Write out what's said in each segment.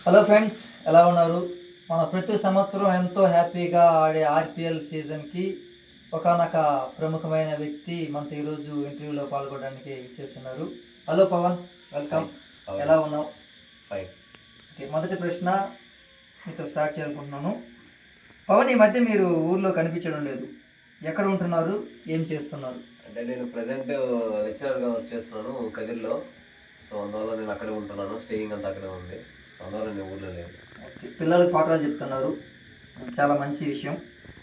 Hello friends, ఎలా ఉన్నారు? మన ప్రతి సంవత్సరం ఎంతో హ్యాపీగా ఆడే ఆర్పిఎల్ సీజన్కి ఒకానొక ప్రముఖమైన వ్యక్తి మనతో ఈరోజు ఇంటర్వ్యూలో పాల్గొనడానికి చేస్తున్నారు. Hello Pavan, welcome. ఎలా ఉన్నావు? ఫైన్. ఓకే, మొదటి ప్రశ్న మీతో స్టార్ట్ చేయాలనుకుంటున్నాను. పవన్, ఈ మధ్య మీరు ఊర్లో కనిపించడం లేదు. ఎక్కడ ఉంటున్నారు? ఏం చేస్తున్నారు? అంటే నేను ప్రజెంట్ లెక్చరర్గా వర్క్ చేస్తున్నాను కదిర్లో. సో అందువల్ల నేను అక్కడే ఉంటున్నాను. స్టేయింగ్ అంతా అక్కడే ఉంది. సో అందువల్ల నేను ఊర్లో లేను. ఓకే, పిల్లలకు పాఠాలు చెప్తున్నారు, చాలా మంచి విషయం.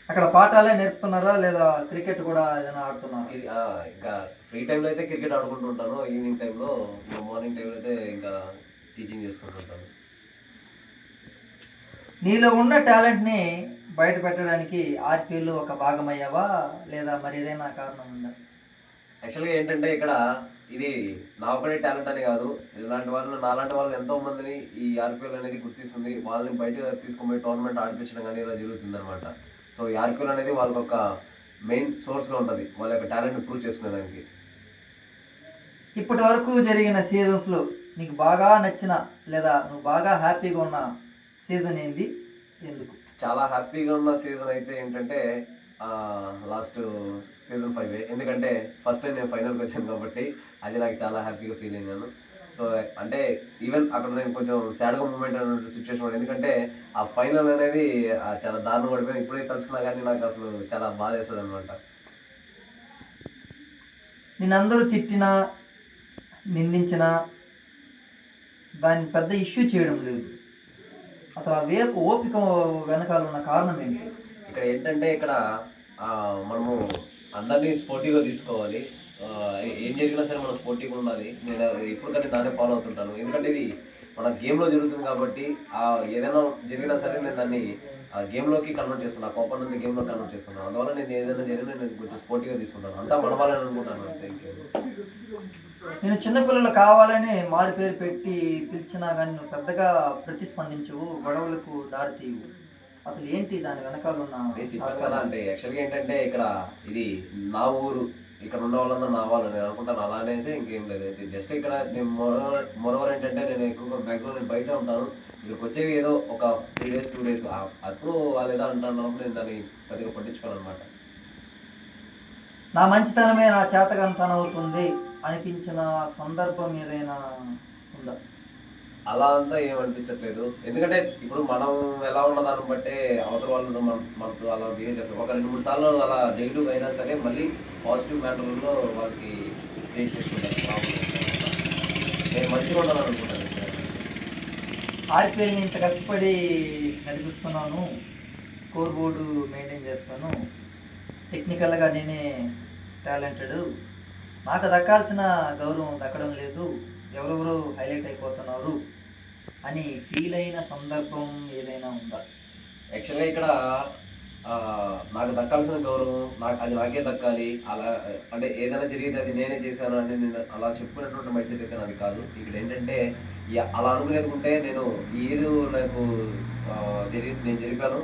అక్కడ పాఠాలే నేర్పుతున్నారా లేదా క్రికెట్ కూడా ఏదైనా ఆడుతున్నారా? ఇంకా ఫ్రీ టైంలో అయితే క్రికెట్ ఆడుకుంటూ ఉంటాను. ఈవినింగ్ టైంలో, మార్నింగ్ టైంలో అయితే ఇంకా టీచింగ్ చేసుకుంటూ ఉంటాను. నీలో ఉన్న టాలెంట్ని బయట పెట్టడానికి ఆర్పిఎల్లో ఒక భాగం అయ్యావా లేదా మరి ఏదైనా కారణం ఉందా? యాక్చువల్గా ఏంటంటే ఇక్కడ ఇది నా ఒకటే టాలెంట్ అని కాదు, ఇలాంటి వాళ్ళు నాలాంటి వాళ్ళు ఎంతో మందిని ఈ ఆర్పిఎల్ అనేది గుర్తిస్తుంది. వాళ్ళని బయట తీసుకుపోయి టోర్నమెంట్ ఆడిపించడం కానీ ఇలా జరుగుతుంది అనమాట. సో ఈ ఆర్పిఎల్ అనేది వాళ్ళకి ఒక మెయిన్ సోర్స్గా ఉంటుంది, వాళ్ళ యొక్క టాలెంట్ ప్రూవ్ చేసుకునేదానికి. ఇప్పటి వరకు జరిగిన సీజన్స్లో నీకు బాగా నచ్చిన లేదా నువ్వు బాగా హ్యాపీగా ఉన్న సీజన్ ఏంది, ఎందుకు? చాలా హ్యాపీగా ఉన్న సీజన్ అయితే ఏంటంటే లాస్ట్ సీజన్ 5. ఎందుకంటే ఫస్ట్ టైం నేను ఫైనల్కి వచ్చాను కాబట్టి అది నాకు చాలా హ్యాపీగా ఫీల్ అయినాను. సో అంటే ఈవెన్ అక్కడ నేను కొంచెం సాడ్గా మూమెంట్ అనే సిచ్యువేషన్ కూడా, ఎందుకంటే ఆ ఫైనల్ అనేది చాలా దారుణం పడిపోయింది. ఇప్పుడే తలుచుకున్నా కానీ నాకు అసలు చాలా బాధ వేస్తుంది అనమాట. నిన్నందరూ తిట్టినా నిందించినా దాన్ని పెద్ద ఇష్యూ చేయడం లేదు. అసలు ఆ ఓపిక వెనకాల ఉన్న కారణం ఏంటి? ఇక్కడ ఏంటంటే ఇక్కడ మనము అందరినీ స్పోర్టివ్గా తీసుకోవాలి. ఏం జరిగినా సరే మనం స్పోర్టివ్గా ఉండాలి. నేను ఇప్పుడు కానీ దాన్ని ఫాలో అవుతుంటాను. ఎందుకంటే ఇది మన గేమ్లో జరుగుతుంది కాబట్టి ఏదైనా జరిగినా సరే నేను దాన్ని గేమ్లోకి కన్వర్ట్ చేసుకున్నాను. కోపం నుండి గేమ్లో కన్వర్ట్ చేసుకున్నాను. అందువల్ల నేను ఏదైనా జరిగినా నేను కొంచెం స్పోర్టివ్గా తీసుకుంటాను. అంతా మన వాళ్ళని అనుకుంటాను అంతే. నేను చిన్నపిల్లలు కావాలని మారు పేరు పెట్టి పిలిచినా కానీ నువ్వు పెద్దగా ప్రతిస్పందించవు, గొడవలకు దారితీయవు. అసలు ఏంటి దాని వెనకాల ఉన్న? నేను చెప్పాను కదా, అంటే యాక్చువల్గా ఏంటంటే ఇక్కడ ఇది నా ఊరు, ఇక్కడ ఉన్న వాళ్ళందరూ నా వాళ్ళు నేను అనుకుంటాను. అలా అనేసి ఇంకేం లేదు. జస్ట్ ఇక్కడ నేను మరోవర్ ఏంటంటే నేను ఎక్కువగా మ్యాక్సిమం నేను బయట ఉంటాను. ఇక్కడికి వచ్చేవి ఏదో ఒక 3 days 2 days అప్పుడు వాళ్ళు ఏదో అంటున్నప్పుడు నేను దాన్ని పెద్దగా పట్టించుకోను అనమాట. నా మంచితనమే నా చేతకంతనం అవుతుంది అనిపించిన సందర్భం ఏదైనా ఉందా? అలా అంతా ఏమనిపించట్లేదు. ఎందుకంటే ఇప్పుడు మనం ఎలా ఉన్న దాన్ని బట్టే అవతల వాళ్ళు మనతో అలా బిహేవ్ చేస్తారు. ఒక 2-3 సార్లు అలా నెగిటివ్ అయినా సరే మళ్ళీ పాజిటివ్ మ్యాటర్లో వాళ్ళకి చేంజ్ చేసుకుంటారు. నేను మంచిగా ఉండాలని అనుకుంటాను. ఆర్పిఎల్ని ఇంత కష్టపడి నడిపిస్తున్నాను, స్కోర్ బోర్డు మెయింటైన్ చేస్తాను, టెక్నికల్గా నేనే టాలెంటెడ్, నాకు దక్కాల్సిన గౌరవం దక్కడం లేదు, ఎవరెవరో హైలైట్ అయిపోతున్నారు అని ఫీల్ అయిన సందర్భం ఏదైనా ఉందా? యాక్చువల్గా ఇక్కడ నాకు దక్కాల్సిన గౌరవం అది నాకే దక్కాలి, అలా అంటే ఏదైనా జరిగితే అది నేనే చేశాను అని నేను అలా చెప్పుకునేటువంటి మైండ్ సెట్ అయితే నాది కాదు. ఇక్కడ ఏంటంటే అలా అనుకునేది ఉంటే నేను ఏదో నాకు నేను జరిపాను.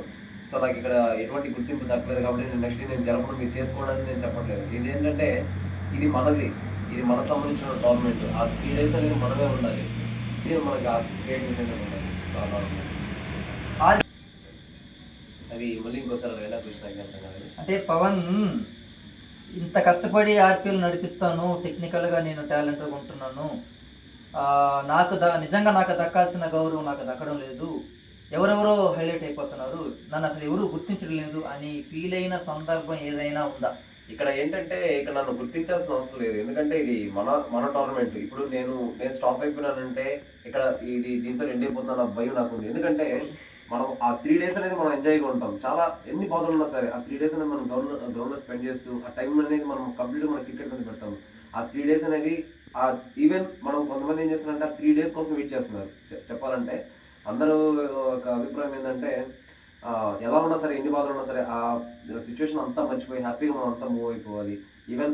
సో నాకు ఇక్కడ ఎటువంటి గుర్తింపు దక్కలేదు కాబట్టి నేను నెక్స్ట్ నేను జరపడం మీరు చేసుకోవడానికి నేను చెప్పట్లేదు. ఇది ఏంటంటే ఇది మనది, ఇది మనకు సంబంధించిన టోర్నమెంట్. ఆ 3 days అనేది మనమే ఉండాలి. ఇది మనకి ఆ క్రియేటివిటీ ఉండాలి. సో అలా ఉంటుంది. అది మళ్ళీ ఇంకోసారి ఎలా కృష్ణ అంటే పవన్ ఇంత కష్టపడి ఆర్పిఎల్ నడిపిస్తాను, టెక్నికల్గా నేను టాలెంట్గా ఉంటున్నాను, నాకు నిజంగా నాకు దక్కాల్సిన గౌరవం నాకు దక్కడం లేదు, ఎవరెవరో హైలైట్ అయిపోతున్నారు, నన్ను అసలు ఎవరు గుర్తించడం లేదు అని ఫీల్ అయిన సందర్భం ఏదైనా ఉందా? ఇక్కడ ఏంటంటే ఇక్కడ నన్ను గుర్తించాల్సిన అవసరం లేదు. ఎందుకంటే ఇది మన టోర్నమెంట్. ఇప్పుడు నేను స్టాప్ అయిపోయినానంటే ఇక్కడ దీంతో ఎండ్ అయిపోతున్నా భయం నాకు ఉంది. ఎందుకంటే మనం ఆ 3 days అనేది మనం ఎంజాయ్గా ఉంటాం. చాలా ఎన్ని బాధలు ఉన్నా సరే ఆ 3 days అనేది మనం గ్రౌండ్లో స్పెండ్ చేస్తూ ఆ టైం అనేది మనం కంప్లీట్గా మన క్రికెట్ మీద పెడతాం. ఆ 3 days అనేది ఈవెన్ మనం కొంతమంది ఏం చేస్తున్నారంటే ఆ 3 days కోసం వెయిట్ చేస్తున్నారు. చెప్పాలంటే అందరూ ఒక అభిప్రాయం ఏంటంటే ఎలా ఉన్నా సరే, ఎన్ని బాధలు ఉన్నా సరే ఆ సిచ్యువేషన్ అంతా మర్చిపోయి హ్యాపీగా మనం అంతా మూవ్ అయిపోవాలి. ఈవెన్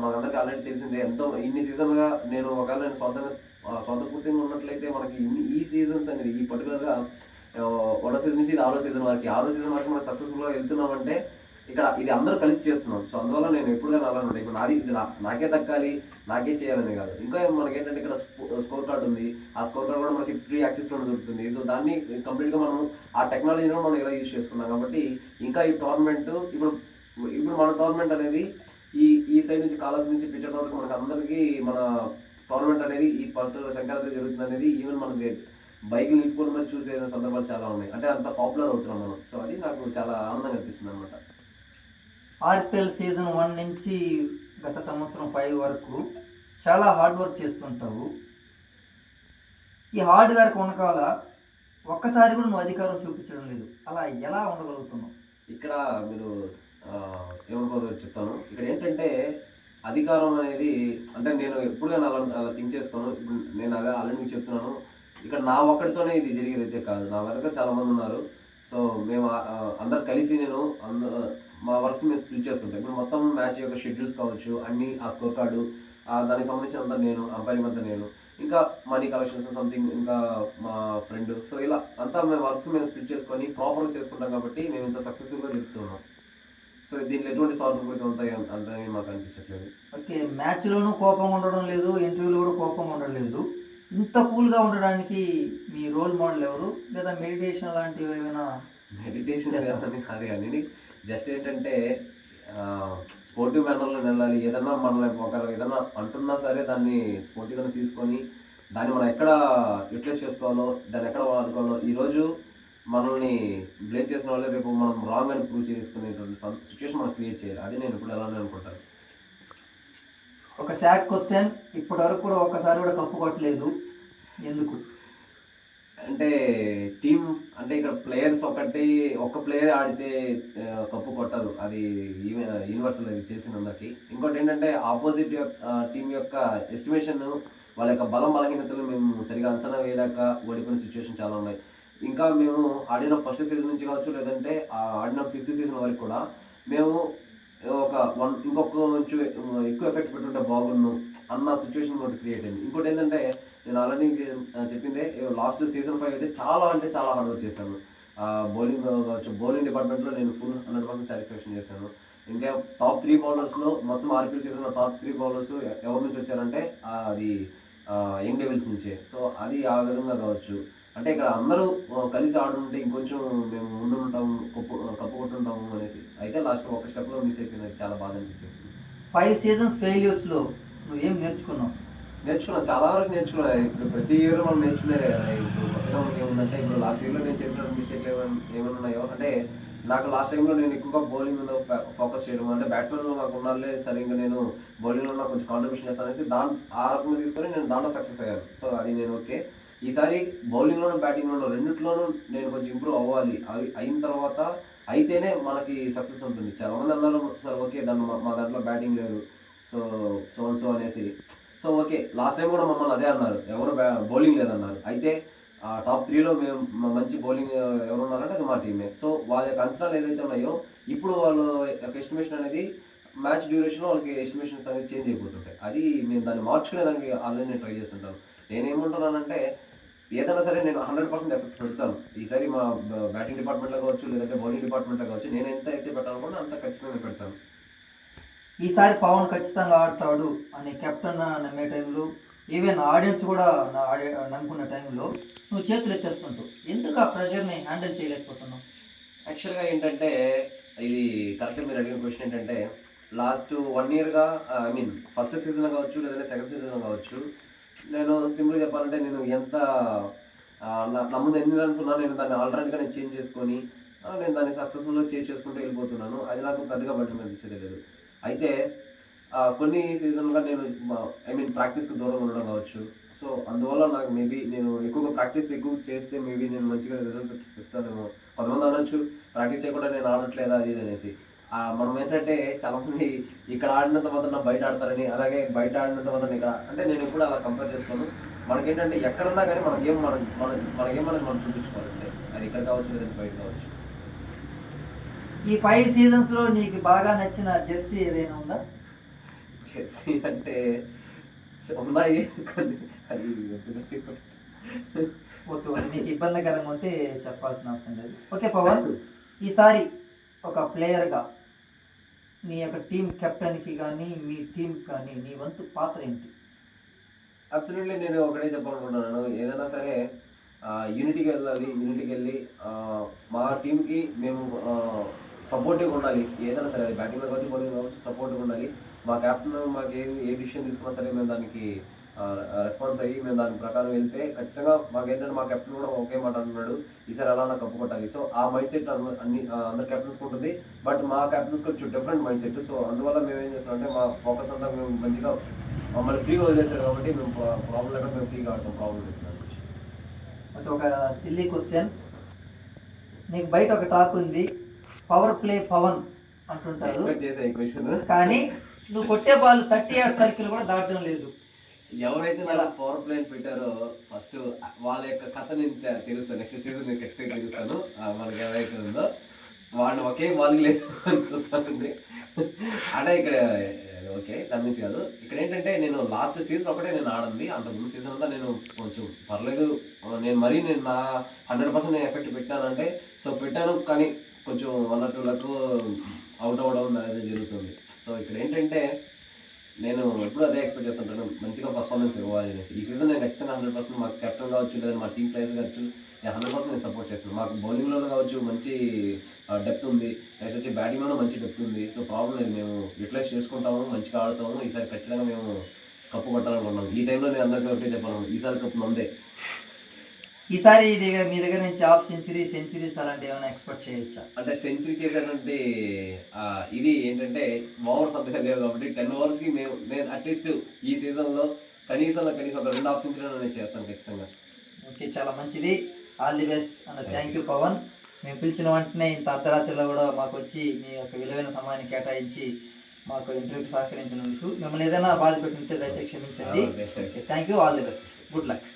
మనకందరికీ ఆల్రెడీ తెలిసిందే, ఎంతో ఇన్ని సీజన్గా నేను ఒకవేళ నేను స్వంతపూర్తిగా ఉన్నట్లయితే మనకి ఈ సీజన్స్ అనేది ఈ పర్టికులర్గా 1వ సీజన్ నుంచి ఇది 6వ సీజన్ వరకు మనం సక్సెస్ఫుల్గా వెళ్తున్నామంటే ఇక్కడ ఇది అందరూ కలిసి చేస్తున్నాం. సో అందువల్ల నేను ఎప్పుడుగా అలా ఉంటాను. ఇప్పుడు నాది ఇది నాకే దక్కాలి, నాకే చేయాలని కాదు. ఇంకా మనకేంటంటే ఇక్కడ స్కోర్ కార్డ్ ఉంది. ఆ స్కోర్ కార్డ్ కూడా మనకి ఫ్రీ యాక్సెస్లో దొరుకుతుంది. సో దాన్ని కంప్లీట్గా మనం ఆ టెక్నాలజీని మనం ఇలా యూజ్ చేసుకున్నాం కాబట్టి ఇంకా ఈ టోర్నమెంట్ ఇప్పుడు ఇప్పుడు మన టోర్నమెంట్ అనేది ఈ ఈ సైడ్ నుంచి కాలేజ్ నుంచి పిచ్చర్ వరకు మనకు అందరికీ మన టోర్నమెంట్ అనేది ఈ పర్టికులర్ సంక్రాంతి జరుగుతుంది అనేది ఈవెన్ మనకి బైక్ నిలుపుకొని మరి చూసే సందర్భాలు చాలా ఉన్నాయి. అంటే అంత పాపులర్ అవుతున్నాం మనం. సో అది నాకు చాలా ఆనందంగా అనిపిస్తుంది అనమాట. ఆర్పిఎల్ సీజన్ 1 నుంచి గత సంవత్సరం 5 వరకు చాలా హార్డ్ వర్క్ చేస్తుంటావు. ఈ హార్డ్ వర్క్ వెనకాల ఒక్కసారి కూడా నువ్వు అధికారం చూపించడం లేదు. అలా ఎలా ఉండగలుగుతున్నావు? ఇక్కడ మీరు ఏమనుకోదో చెప్తాను. ఇక్కడ ఏంటంటే అధికారం అనేది అంటే నేను ఎప్పుడుగా అలా థింక్ చేసుకోను. ఇప్పుడు నేను అదే ఆల్రెడీ మీకు చెప్తున్నాను. ఇక్కడ నా ఒక్కడితోనే ఇది జరిగేది అయితే కాదు. నా వెనక చాలామంది ఉన్నారు. సో మేము అందరు కలిసి నేను మా వర్క్స్ మేము స్ప్లిట్ చేసుకుంటాం. ఇప్పుడు మొత్తం మ్యాచ్ యొక్క షెడ్యూల్స్ కావచ్చు, అన్నీ ఆ స్కోర్ కార్డు దానికి సంబంధించిన అంతా నేను, అంపైరింగ్ అంతా నేను, ఇంకా మనీ కలెక్షన్స్ సంథింగ్ ఇంకా మా ఫ్రెండ్. సో ఇలా అంతా మేము వర్క్స్ మేము స్ప్లిట్ చేసుకొని ప్రాపర్గా చేసుకుంటాం కాబట్టి మేము ఇంత సక్సెస్ఫుల్గా చెప్తున్నాం. సో దీంట్లో ఎటువంటి స్వార్థపూరితం ఉంటాయి అంటే మాకు అనిపించట్లేదు. ఓకే, మ్యాచ్లోనూ కోపం ఉండడం లేదు, ఇంటర్వ్యూలో కూడా కోపం ఉండడం లేదు. ఇంత కూల్గా ఉండడానికి మీ రోల్ మోడల్ ఎవరు? లేదా మెడిటేషన్ లాంటివి ఏమైనా? మెడిటేషన్ అని కాదు కానీ జస్ట్ ఏంటంటే స్పోర్టివ్ మేనర్లో వెళ్ళాలి. ఏదన్నా మనల్ని ఒకరు ఏదన్నా అంటున్నా సరే దాన్ని స్పోర్టివ్గా తీసుకొని దాన్ని మనం ఎక్కడ యూటిలైజ్ చేసుకోవాలో, దాన్ని ఎక్కడ వాడుకోవాలో, ఈరోజు మనల్ని బ్లేమ్ చేసిన వాళ్ళే రేపు మనం రాంగ్ అని ప్రూవ్ చేసుకునేటువంటి సిచ్యువేషన్ మనం క్రియేట్ చేయాలి. అది నేను ఇప్పుడు అలానే అనుకుంటాను. ఒక సాడ్ క్వశ్చన్, ఇప్పటి వరకు కూడా ఒక్కసారి కూడా కప్పు కొట్టలేదు, ఎందుకు? అంటే టీం అంటే ఇక్కడ ప్లేయర్స్ ఒక్క ప్లేయర్ ఆడితే కప్పు కొట్టరు. అది యూనివర్సల్, అది తెలిసిన అందరికి. ఇంకోటి ఏంటంటే ఆపోజిట్ టీం యొక్క ఎస్టిమేషన్, వాళ్ళ యొక్క బలహీనతలు మేము సరిగా అంచనా వేయలేక ఓడిపోయిన సిచ్యువేషన్ చాలా ఉన్నాయి. ఇంకా మేము ఆడిన ఫస్ట్ సీజన్ నుంచి కావచ్చు, లేదంటే ఆడిన 5th సీజన్ వరకు కూడా మేము ఇంకొక కొంచెం ఎక్కువ ఎఫెక్ట్ పెట్టుంటే బాగుండు అన్న సిచ్యువేషన్ ఒకటి క్రియేట్ అయింది. ఇంకోటి ఏంటంటే నేను ఆల్రెడీ చెప్పిందే, లాస్ట్ సీజన్ 5 అయితే చాలా అంటే చాలా హార్డ్ వర్క్ చేశాను. బౌలింగ్ కావచ్చు, బౌలింగ్ డిపార్ట్మెంట్లో నేను ఫుల్ 100% సాటిస్ఫాక్షన్ చేశాను. ఇంకా టాప్ 3 బౌలర్స్లో మొత్తం ఆర్పిఎల్ సీజన్లో టాప్ 3 బౌలర్స్ ఎవరి నుంచి వచ్చారంటే అది యంగ్ డెవిల్స్ నుంచే. సో అది ఆ విధంగా కావచ్చు. అంటే ఇక్కడ అందరూ కలిసి ఆడుంటే ఇంకొంచెం మేము ముందు ఉంటాము, కప్పు కొట్టుంటాము అనేసి. అయితే లాస్ట్ ఒక స్టెప్లో మిస్ అయిపోయింది. చాలా బాధ అనిపించేసింది. 5 సీజన్స్ ఫెయిల్యూర్స్లో నువ్వు ఏం నేర్చుకున్నావు? చాలా వరకు నేర్చుకున్నాను. ఇప్పుడు ప్రతి ఇయర్ మనం నేర్చుకునేదే కదా. ఇప్పుడు కొత్తగా మనకి ఏముందంటే, ఇప్పుడు లాస్ట్ ఇయర్లో నేను చేసిన మిస్టేక్లు ఏమైనా ఉన్నాయో అంటే నాకు లాస్ట్ టైంలో నేను ఎక్కువగా బౌలింగ్ మీద ఫోకస్ చేయడం, అంటే బ్యాట్స్మెన్లో నాకు ఉన్నాళ్ళే సరిగ్గా నేను బౌలింగ్లో నాకు కొంచెం కాంట్రిబ్యూషన్ చేస్తాను అనేసి ఆ రకంగా తీసుకొని నేను దాంట్లో సక్సెస్ అయ్యాను. సో అది నేను ఓకే. ఈసారి బౌలింగ్లోనూ బ్యాటింగ్లోనూ రెండిట్లోనూ నేను కొంచెం ఇంప్రూవ్ అవ్వాలి. అవి అయిన తర్వాత అయితేనే మనకి సక్సెస్ ఉంటుంది. చాలామంది అన్నారు సార్ ఓకే మా దాంట్లో బ్యాటింగ్ లేదు సో అనేసి. సో ఓకే, లాస్ట్ టైం కూడా మమ్మల్ని అదే అన్నారు, ఎవరు బౌలింగ్ లేదన్నారు. అయితే టాప్ 3లో మేము మంచి బౌలింగ్ ఎవరు ఉన్నారంటే అది మా టీమే. సో వాళ్ళ యొక్క అంచనాలు ఏదైతే ఉన్నాయో ఇప్పుడు వాళ్ళ యొక్క ఎస్టిమేషన్ అనేది మ్యాచ్ డ్యూరేషన్లో వాళ్ళకి ఎస్టిమేషన్స్ అనేది చేంజ్ అయిపోతుంటాయి. అది మేము దాన్ని మార్చుకునేదానికి ఆల్రెడీ నేను ట్రై చేస్తుంటాను. నేనేమంటున్నానంటే ఏదైనా సరే నేను 100% ఎఫెక్ట్ పెడతాను. ఈసారి మా బ్యాటింగ్ డిపార్ట్మెంట్లో కావచ్చు, లేదంటే బౌలింగ్ డిపార్ట్మెంట్లో కావచ్చు, నేను ఎంత అయితే పెట్టాలనుకుంటే అంత ఖచ్చితంగా పెడతాను. ఈసారి పవన్ ఖచ్చితంగా ఆడతాడు అని కెప్టెన్ నమ్మే టైంలో, ఈవెన్ ఆడియన్స్ కూడా నమ్ముకున్న టైంలో నువ్వు చేతులు ఎత్తేస్తుంటావు. ఎందుకు ఆ ప్రెషర్ని హ్యాండిల్ చేయలేకపోతున్నావు? యాక్చువల్గా ఏంటంటే ఇది కరెక్ట్ మీరు అడిగిన క్వశ్చన్ ఏంటంటే, లాస్ట్ 1 ఇయర్గా ఫస్ట్ సీజన్లో కావచ్చు, లేదంటే సెకండ్ సీజన్లో కావచ్చు, నేను సింపుల్గా చెప్పాలంటే నేను ఎంత నా ముందు ఎన్ని రన్స్ ఉన్నా నేను దాన్ని ఆల్టర్నేట్గా నేను చేంజ్ చేసుకొని నేను దాన్ని సక్సెస్ఫుల్గా చేసుకుంటూ వెళ్ళిపోతున్నాను. అది నాకు పెద్దగా బట్టి అనిపించేది లేదు. అయితే కొన్ని సీజన్గా నేను ప్రాక్టీస్కి దూరంగా ఉండడం కావచ్చు. సో అందువల్ల నాకు మేబీ నేను ఎక్కువగా ప్రాక్టీస్ చేస్తే మేబీ నేను మంచిగా రిజల్ట్ ఇస్తానేమో. కొంతమంది అనొచ్చు ప్రాక్టీస్ చేయకుండా నేను ఆడట్లేదా అది అనేసి. మనం ఏంటంటే చాలామంది ఇక్కడ ఆడినంత మాత్రం బయట ఆడతారని, అలాగే బయట ఆడినంత మాత్రం ఇక్కడ, అంటే నేను ఎప్పుడు అలా కంపేర్ చేసుకోను. మనకేంటంటే ఎక్కడన్నా కానీ మన గేమ్ అనేది మనం చూపించుకోవాలంటే, అది ఇక్కడ కావచ్చు లేదంటే బయట కావచ్చు. ఈ 5 సీజన్స్లో నీకు బాగా నచ్చిన జెర్సీ ఏదైనా ఉందా? జెర్సీ అంటే ఉన్నాయి కొన్ని. ఓకే, మీకు ఇబ్బందికరంగా ఉంటే చెప్పాల్సిన అవసరం లేదు. ఓకే పవన్, ఈసారి ఒక ప్లేయర్గా నీ యొక్క టీం కెప్టెన్కి కానీ మీ టీంకి కానీ నీ వంతు పాత్ర ఏంటి? అబ్సల్యూట్లీ నేను ఒకటే చెప్పాలనుకుంటున్నాను, ఏదైనా సరే యూనిటీకి వెళ్ళి మా టీంకి మేము సపోర్టివ్గా ఉండాలి. ఏదైనా సరే అది బ్యాటింగ్ కావచ్చు బౌలింగ్ కావచ్చు సపోర్టివ్గా ఉండాలి. మా కెప్టెన్ మాకు ఏ డిసిషన్ తీసుకున్నా సరే మేము దానికి రెస్పాన్స్ అయ్యి మేము దాని ప్రకారం వెళ్తే ఖచ్చితంగా మాకేంటంటే మా కెప్టెన్ కూడా ఒకే మాట అంటున్నాడు, ఈసారి ఎలా నాకు కప్పు కొట్టాలి. సో ఆ మైండ్ సెట్ అందరి కెప్టెన్స్కి ఉంటుంది, బట్ మా కెప్టెన్స్కి కొంచెం డిఫరెంట్ మైండ్ సెట్. సో అందువల్ల మేము ఏం చేస్తామంటే మా ఫోకస్ అంతా మేము మంచిగా మమ్మల్ని ఫ్రీగా వదిలేసారు కాబట్టి మేము ప్రాబ్లం లేకుండా మేము ఫ్రీగా ఆడతాం. ప్రాబ్లం లేదు. అంటే ఒక సిల్లీ క్వశ్చన్, నీకు బయట ఒక టాక్ ఉంది పవర్ ప్లే పవన్ అంటుంటారు, ఎక్స్పెక్ట్ చేసే ఈ క్వశ్చన్. కానీ నువ్వు కొట్టే బాల్ 38 సర్కిల్ కూడా దాటడం లేదు. ఎవరైతే నాకు పవర్ ప్లే పెట్టారో ఫస్ట్ వాళ్ళ యొక్క కథ నేను తెలుస్తాను. నెక్స్ట్ సీజన్ నేను ఖచ్చితంగా తెలుస్తాను. మనకి ఎవరైతే ఉందో వాళ్ళు ఒకే బాల్ లేదు చూస్తానండి. అంటే ఇక్కడ ఓకే దాని నుంచి కాదు, ఇక్కడ ఏంటంటే నేను లాస్ట్ సీజన్ ఒకటే నేను ఆడింది, అంతకుముందు సీజన్ అంతా నేను కొంచెం పర్లేదు, నేను నా 100% నేను ఎఫెక్ట్ పెట్టానంటే సో పెట్టాను, కానీ కొంచెం 1 or 2 లక్ అవుట్ అవ్వడం అనేది జరుగుతుంది. సో ఇక్కడ ఏంటంటే నేను ఎప్పుడు అదే ఎక్స్పెక్ట్ చేస్తుంటాను, మంచిగా పర్ఫార్మెన్స్ ఇవ్వాలి అనేసి. ఈ సీజన్ నేను ఖచ్చితంగా 100% మాకు కెప్టెన్ కావచ్చు లేదా మా టీం ప్లేయర్స్ కావచ్చు, నేను 100% నేను సపోర్ట్ చేస్తాను. మాకు బౌలింగ్లోనే కావచ్చు మంచి డెప్త్ ఉంది, నెక్స్ట్ వచ్చి బ్యాటింగ్లోనే మంచి డెప్త్ ఉంది. సో ప్రాబ్లం లేదు, మేము యూటిలైజ్ చేసుకుంటాము, మంచిగా ఆడుతాము. ఈసారి ఖచ్చితంగా మేము కప్పు కొట్టాలనుకుంటున్నాం. ఈ టైంలో నేను అందరికీ ఒకటే చెప్పాను, ఈసారి కప్పు మందే. ఈసారి మీ దగ్గర నుంచి హాఫ్ సెంచరీస్ అలాంటివి ఏమైనా ఎక్స్పెక్ట్ చేయొచ్చా? అంటే సెంచరీ చేసేటువంటి ఇది ఏంటంటే ఓవర్స్ అంతగా లేవు కాబట్టి 10 ఓవర్స్కి నేను అట్లీస్ట్ ఈ సీజన్లో కనీసం ఒక 2 హాఫ్ సెంచరీ నేను చేస్తాను ఖచ్చితంగా. ఓకే, చాలా మంచిది. All the best and thank you Pavan. మేము పిలిచిన వెంటనే ఇంత అర్ధరాత్రిలో కూడా మాకు వచ్చి మీ యొక్క విలువైన సమయాన్ని కేటాయించి మాకు ఇంటర్వ్యూకి సహకరించినందుకు మిమ్మల్ని ఏదైనా బాధ పెట్టితే దయచేసి క్షమించండి. Thank you, all the best, good luck.